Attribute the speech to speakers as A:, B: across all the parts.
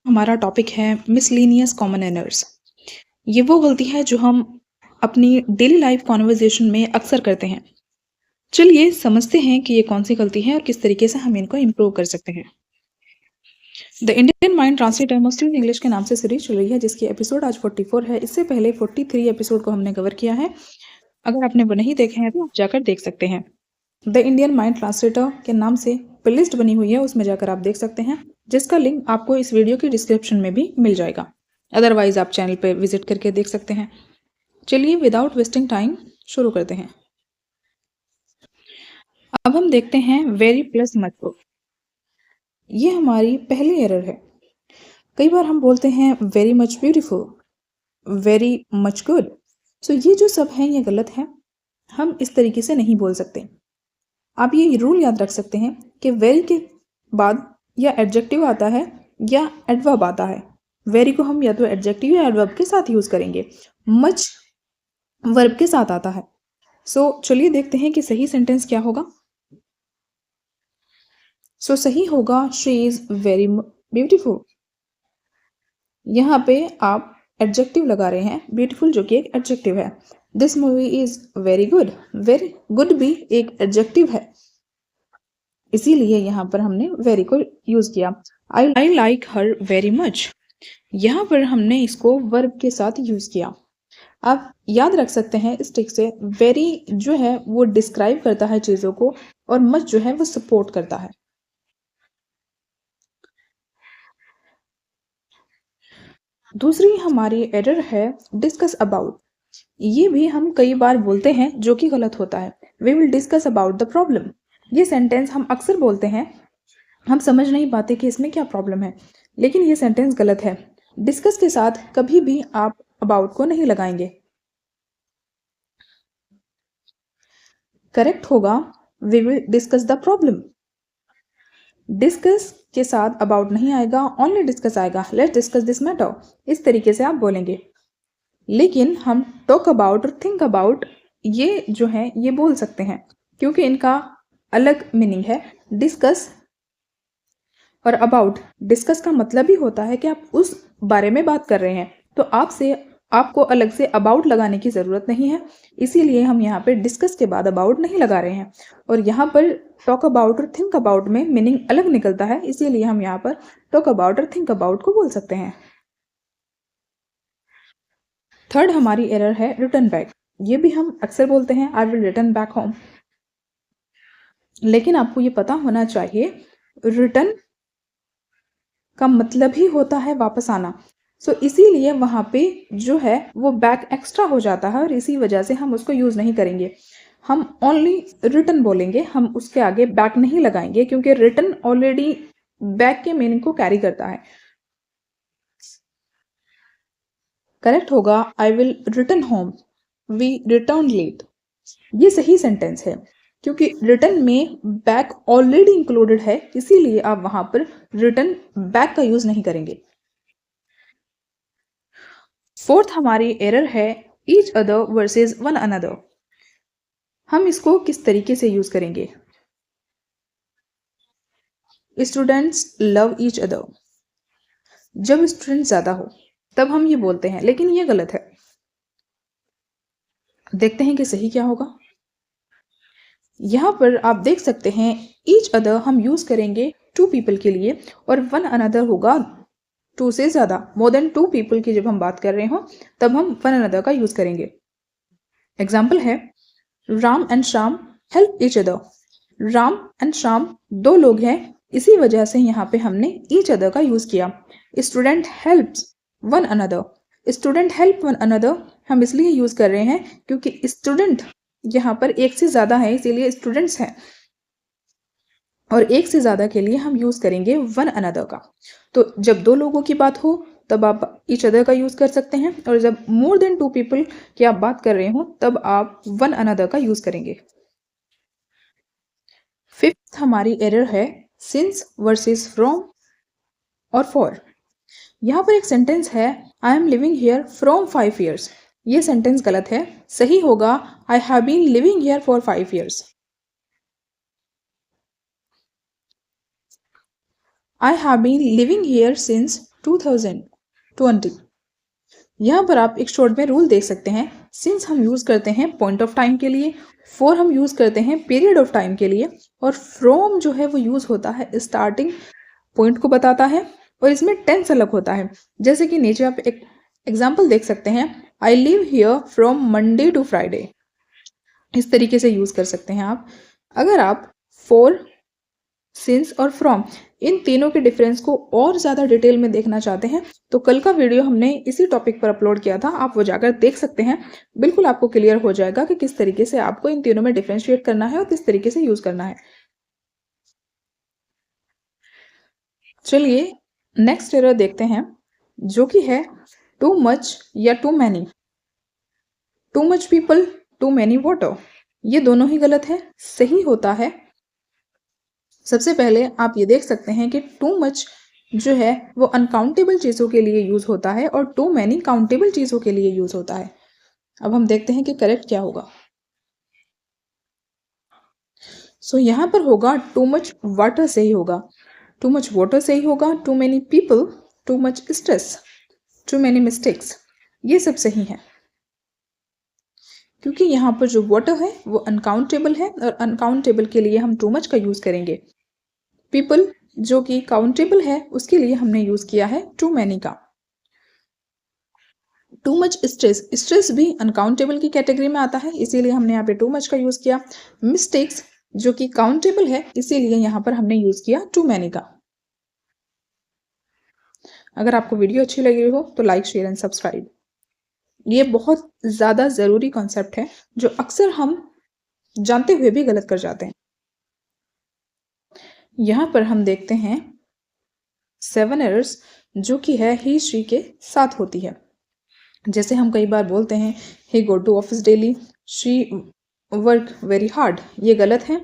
A: हमारा टॉपिक है miscellaneous common errors. ये वो गलती है जो हम अपनी डेली लाइफ कॉन्वर्जेशन में अक्सर करते हैं। चलिए समझते हैं कि ये कौन सी गलती है और किस तरीके से हम इनको इम्प्रूव कर सकते हैं। The Indian mind translator mustard English के नाम से सीरीज चल रही है, जिसकी एपिसोड आज 44 है। इससे पहले 43 एपिसोड को हमने कवर किया है। अगर आपने वो नहीं देखे हैं तो आप जाकर देख सकते हैं। द इंडियन माइंड ट्रांसलेटर के नाम से प्लेलिस्ट बनी हुई है, उसमें जाकर आप देख सकते हैं, जिसका लिंक आपको इस वीडियो की डिस्क्रिप्शन में भी मिल जाएगा। अदरवाइज आप चैनल पर विजिट करके देख सकते हैं। चलिए विदाउट वेस्टिंग टाइम शुरू करते हैं। अब हम देखते हैं वेरी प्लस मच को। ये हमारी पहली एरर है। कई बार हम बोलते हैं very much beautiful, very much good. So ये जो सब है ये गलत है। हम इस तरीके से नहीं बोल सकते। आप ये रूल याद रख सकते हैं कि वेरी के बाद या एडजेक्टिव आता है या एडवर्ब आता है। वेरी को हम या तो एडजेक्टिव या एडवर्ब के साथ यूज करेंगे। मच वर्ब के साथ आता है। सो चलिए देखते हैं कि सही सेंटेंस क्या होगा। सो सही होगा शी इज वेरी ब्यूटीफुल। यहाँ पे आप एडजेक्टिव लगा रहे हैं, ब्यूटीफुल जो कि एक एडजेक्टिव है। This movie is very good, very good भी एक एडजेक्टिव है, इसीलिए यहाँ पर हमने वेरी को यूज किया। I like her very much, यहाँ पर हमने इसको वर्ब के साथ यूज किया। आप याद रख सकते हैं इस ट्रिक से, वेरी जो है वो डिस्क्राइब करता है चीजों को और मच जो है वो सपोर्ट करता है। दूसरी हमारी एरर है डिस्कस अबाउट। ये भी हम कई बार बोलते हैं जो कि गलत होता है। We will discuss about the problem. ये सेंटेंस हम अक्सर बोलते हैं, हम समझ नहीं पाते कि इसमें क्या प्रॉब्लम है, लेकिन ये सेंटेंस गलत है। डिस्कस के साथ कभी भी आप अबाउट को नहीं लगाएंगे। करेक्ट होगा we will discuss the problem. Discuss के साथ अबाउट नहीं आएगा, ओनली डिस्कस आएगा। लेट्स डिस्कस दिस मैटर, इस तरीके से आप बोलेंगे। लेकिन हम टॉक अबाउट और थिंक अबाउट ये जो है ये बोल सकते हैं, क्योंकि इनका अलग मीनिंग है। डिस्कस और अबाउट, डिस्कस का मतलब ही होता है कि आप उस बारे में बात कर रहे हैं, तो आपको अलग से अबाउट लगाने की ज़रूरत नहीं है। इसीलिए हम यहाँ पे डिस्कस के बाद अबाउट नहीं लगा रहे हैं। और यहाँ पर टॉक अबाउट और थिंक अबाउट में मीनिंग अलग निकलता है, इसीलिए हम यहाँ पर टॉक अबाउट और थिंक अबाउट को बोल सकते हैं। थर्ड हमारी एरर है रिटर्न बैक। ये भी हम अक्सर बोलते हैं आई विल रिटर्न बैक होम, लेकिन आपको ये पता होना चाहिए रिटर्न का मतलब ही होता है वापस आना। सो इसीलिए वहाँ पे जो है वो बैक एक्स्ट्रा हो जाता है और इसी वजह से हम उसको यूज़ नहीं करेंगे। हम ओनली रिटर्न बोलेंगे, हम उसके आगे बैक नहीं लगाएंगे, क्योंकि रिटर्न ऑलरेडी बैक के मीनिंग को कैरी करता है। करेक्ट होगा I will return home, we return late. ये सही सेंटेंस है, क्योंकि रिटर्न में बैक ऑलरेडी इंक्लूडेड है, इसीलिए आप वहां पर रिटर्न बैक का यूज नहीं करेंगे। फोर्थ हमारी एरर है each other versus one another. हम इसको किस तरीके से यूज करेंगे? Students love each other. जब स्टूडेंट ज्यादा हो तब हम ये बोलते हैं, लेकिन ये गलत है। देखते हैं कि सही क्या होगा। यहाँ पर आप देख सकते हैं ईच अदर हम यूज करेंगे टू पीपल के लिए, और वन अनदर होगा टू से ज्यादा, मोर देन टू पीपल की जब हम बात कर रहे हो तब हम वन अनदर का यूज करेंगे। एग्जाम्पल है Ram and Shyam help each other. Ram and Shyam दो लोग हैं, इसी वजह से यहाँ पे हमने ईच अदर का यूज किया। Student helps one another. Student help one another हम इसलिए यूज कर रहे हैं क्योंकि स्टूडेंट यहाँ पर एक से ज्यादा है, इसीलिए स्टूडेंट्स हैं, और एक से ज्यादा के लिए हम यूज करेंगे वन अनदर का। तो जब दो लोगों की बात हो तब आप ईच अदर का यूज कर सकते हैं, और जब मोर देन टू पीपल की आप बात कर रहे हो तब आप वन अनदर का यूज करेंगे। फिफ्थ हमारी एरर है सिंस वर्सेस फ्रॉम और फॉर। यहाँ पर एक सेंटेंस है I am living here from 5 years। ये सेंटेंस गलत है। सही होगा I have been living here for 5 years। I have been living here since 2020। यहाँ पर आप एक शॉर्ट में रूल देख सकते हैं। सिंस हम यूज करते हैं पॉइंट ऑफ टाइम के लिए, फॉर हम यूज करते हैं पीरियड ऑफ टाइम के लिए, और फ्रॉम जो है वो यूज होता है स्टार्टिंग पॉइंट को बताता है, और इसमें टेंस अलग होता है। जैसे कि नीचे आप एक एग्जाम्पल देख सकते हैं, I live here from Monday to Friday. इस तरीके से यूज कर सकते हैं आप। अगर आप फॉर, सिंस और फ्रॉम इन तीनों के डिफरेंस को और ज़्यादा डिटेल में देखना चाहते हैं तो कल का वीडियो हमने इसी टॉपिक पर अपलोड किया था, आप वो जाकर देख सकते हैं। बिल्कुल आपको क्लियर हो जाएगा कि किस तरीके से आपको इन तीनों में डिफरेंशिएट करना है और किस तरीके से यूज करना है। चलिए नेक्स्ट एरर देखते हैं, जो कि है टू मच या too many. Too much people, too many water, ये दोनों ही गलत है। सही होता है, सबसे पहले आप ये देख सकते हैं कि टू मच जो है वो अनकाउंटेबल चीज़ों के लिए यूज होता है और टू मैनी काउंटेबल चीज़ों के लिए यूज होता है। अब हम देखते हैं कि करेक्ट क्या होगा। सो यहाँ पर होगा टू मच वाटर सही होगा, टू मच वाटर सही होगा, too many people, too much stress, too many mistakes, ये सब सही है। क्योंकि यहाँ पर जो वाटर है वो अनकाउंटेबल है और अनकाउंटेबल के लिए हम टू मच का यूज करेंगे। पीपल जो कि काउंटेबल है उसके लिए हमने यूज किया है टू मैनी का। टू मच स्ट्रेस, स्ट्रेस भी अनकाउंटेबल की कैटेगरी में आता है, इसीलिए हमने यहाँ पे टू मच का यूज किया। मिस्टेक्स जो कि काउंटेबल है, इसीलिए यहाँ पर हमने यूज किया टू मैनी का। अगर आपको वीडियो अच्छी लगी हो तो लाइक, शेयर एंड सब्सक्राइब। ये बहुत ज़्यादा ज़रूरी कॉन्सेप्ट है जो अक्सर हम जानते हुए भी गलत कर जाते हैं। यहाँ पर हम देखते हैं 7 एरर्स जो कि है ही शी के साथ होती है। जैसे हम कई बार बोलते हैं he go to office daily, she work very hard, ये गलत है।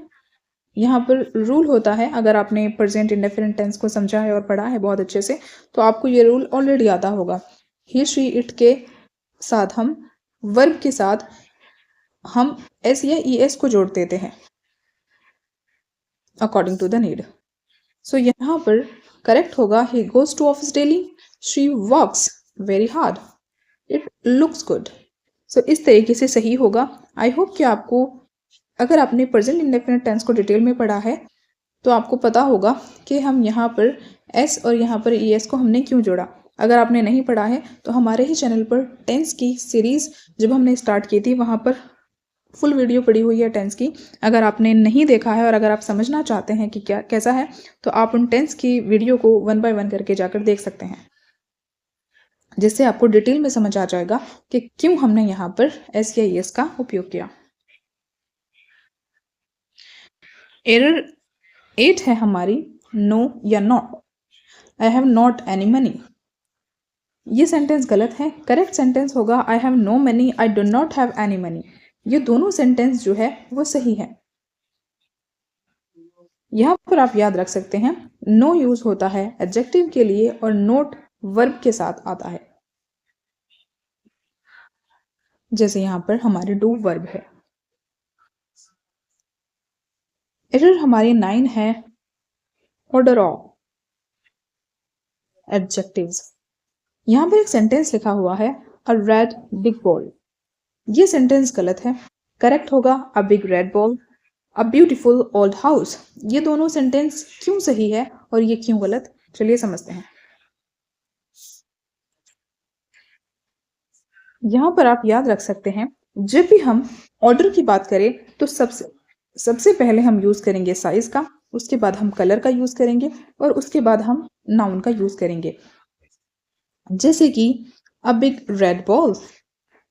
A: यहाँ पर रूल होता है, अगर आपने प्रेजेंट इंडेफिनिट टेंस को समझा है और पढ़ा है बहुत अच्छे से तो आपको ये रूल ऑलरेडी आता होगा। ही शी इट के साथ हम वर्ब के साथ हम एस या ई एस को जोड़ देते हैं according to the need. So यहाँ पर करेक्ट होगा he goes to office daily, she works very hard, it looks good. So इस तरीके से सही होगा। आई होप कि आपको, अगर आपने प्रेजेंट इंडेफिनिट टेंस को डिटेल में पढ़ा है तो आपको पता होगा कि हम यहाँ पर एस और यहाँ पर ई एस को हमने क्यों जोड़ा। अगर आपने नहीं पढ़ा है तो हमारे ही चैनल पर टेंस की सीरीज़ जब हमने स्टार्ट की थी वहाँ पर फुल वीडियो पड़ी हुई है टेंस की। अगर आपने नहीं देखा है और अगर आप समझना चाहते हैं कि क्या कैसा है तो आप उन टेंस की वीडियो को 1 बाय 1 करके जाकर देख सकते हैं, जिससे आपको डिटेल में समझ आ जाएगा कि क्यों हमने यहाँ पर एस या ई एस का उपयोग किया। एरर 8 है हमारी नो या not. I have not any money, ये सेंटेंस गलत है। करेक्ट सेंटेंस होगा I have no money, I do not have any money. ये दोनों सेंटेंस जो है वो सही है। यहाँ पर आप याद रख सकते हैं नो यूज होता है एडजेक्टिव के लिए और नोट वर्ब के साथ आता है। जैसे यहाँ पर हमारे डू वर्ब है। एरर हमारी 9 है ऑर्डर ऑफ एडजेक्टिव्स। यहाँ पर एक सेंटेंस लिखा हुआ है अ रेड बिग बॉल, ये सेंटेंस गलत है। करेक्ट होगा a big red ball, a beautiful old house. ये दोनों सेंटेंस क्यों सही है और ये क्यों गलत, चलिए समझते हैं। यहाँ पर आप याद रख सकते हैं जब भी हम ऑर्डर की बात करें तो सबसे पहले हम यूज करेंगे साइज का, उसके बाद हम कलर का यूज करेंगे और उसके बाद हम नाउन का यूज करेंगे। जैसे कि अ बिग रेड बॉल,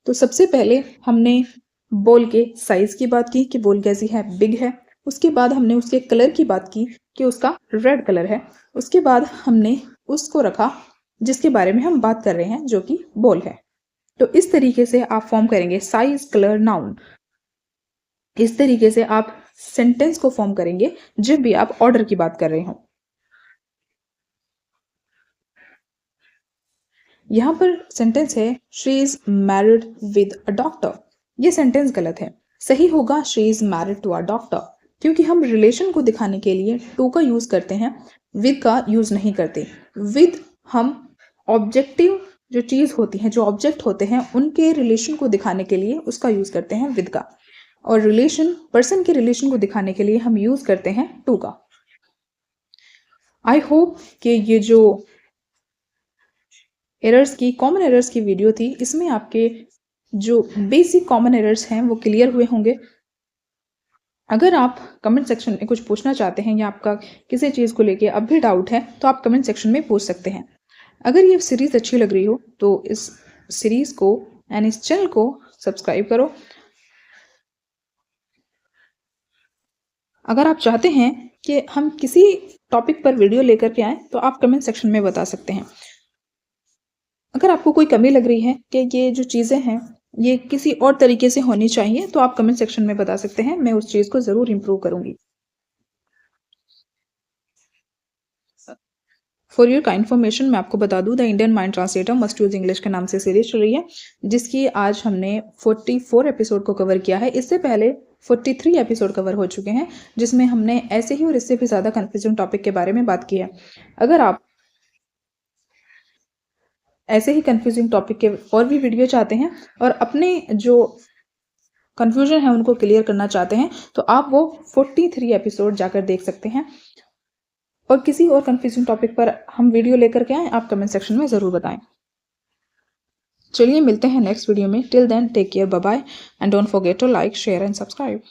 A: तो सबसे पहले हमने बॉल के साइज की बात की कि बॉल कैसी है, बिग है। उसके बाद हमने उसके कलर की बात की कि उसका रेड कलर है। उसके बाद हमने उसको रखा जिसके बारे में हम बात कर रहे हैं जो कि बॉल है। तो इस तरीके से आप फॉर्म करेंगे साइज कलर नाउन। इस तरीके से आप सेंटेंस को फॉर्म करेंगे जब भी आप ऑर्डर की बात कर रहे हो। यहाँ पर सेंटेंस है she is married with a doctor, ये सेंटेंस गलत है। सही होगा she is married to a doctor, क्योंकि हम रिलेशन को दिखाने के लिए टू का यूज करते हैं, विद का यूज नहीं करते। विद हम ऑब्जेक्टिव जो चीज़ होती है, जो ऑब्जेक्ट होते हैं, उनके रिलेशन को दिखाने के लिए उसका यूज़ करते हैं विद का, और रिलेशन पर्सन के रिलेशन को दिखाने के लिए हम यूज़ करते हैं टू का। आई होप कि ये जो कॉमन एरर्स की वीडियो थी, इसमें आपके जो बेसिक कॉमन एरर्स हैं वो क्लियर हुए होंगे। अगर आप कमेंट सेक्शन में कुछ पूछना चाहते हैं या आपका किसी चीज़ को लेके अब भी डाउट है तो आप कमेंट सेक्शन में पूछ सकते हैं। अगर ये सीरीज़ अच्छी लग रही हो तो इस सीरीज़ को एंड इस चैनल को सब्सक्राइब करो। अगर आप चाहते हैं कि हम किसी टॉपिक पर वीडियो लेकर के आएँ तो आप कमेंट सेक्शन में बता सकते हैं। अगर आपको कोई कमी लग रही है कि ये जो चीज़ें हैं ये किसी और तरीके से होनी चाहिए तो आप कमेंट सेक्शन में बता सकते हैं, मैं उस चीज़ को ज़रूर इम्प्रूव करूँगी। फॉर योर का इन्फॉर्मेशन मैं आपको बता दूं, the Indian mind translator must use English के नाम से सीरीज चल रही है, जिसकी आज हमने 44 एपिसोड को कवर किया है। इससे पहले 43 एपिसोड कवर हो चुके हैं, जिसमें हमने ऐसे ही और इससे भी ज़्यादा कन्फ्यूजिंग टॉपिक के बारे में बात की है। अगर आप ऐसे ही कन्फ्यूजिंग टॉपिक के और भी वीडियो चाहते हैं और अपने जो कन्फ्यूजन है उनको क्लियर करना चाहते हैं तो आप वो 43 एपिसोड जाकर देख सकते हैं। और किसी और कन्फ्यूजिंग टॉपिक पर हम वीडियो लेकर के आएँ, आप कमेंट सेक्शन में ज़रूर बताएं। चलिए मिलते हैं नेक्स्ट वीडियो में। Till then take care, bye bye and don't forget to like, share and subscribe.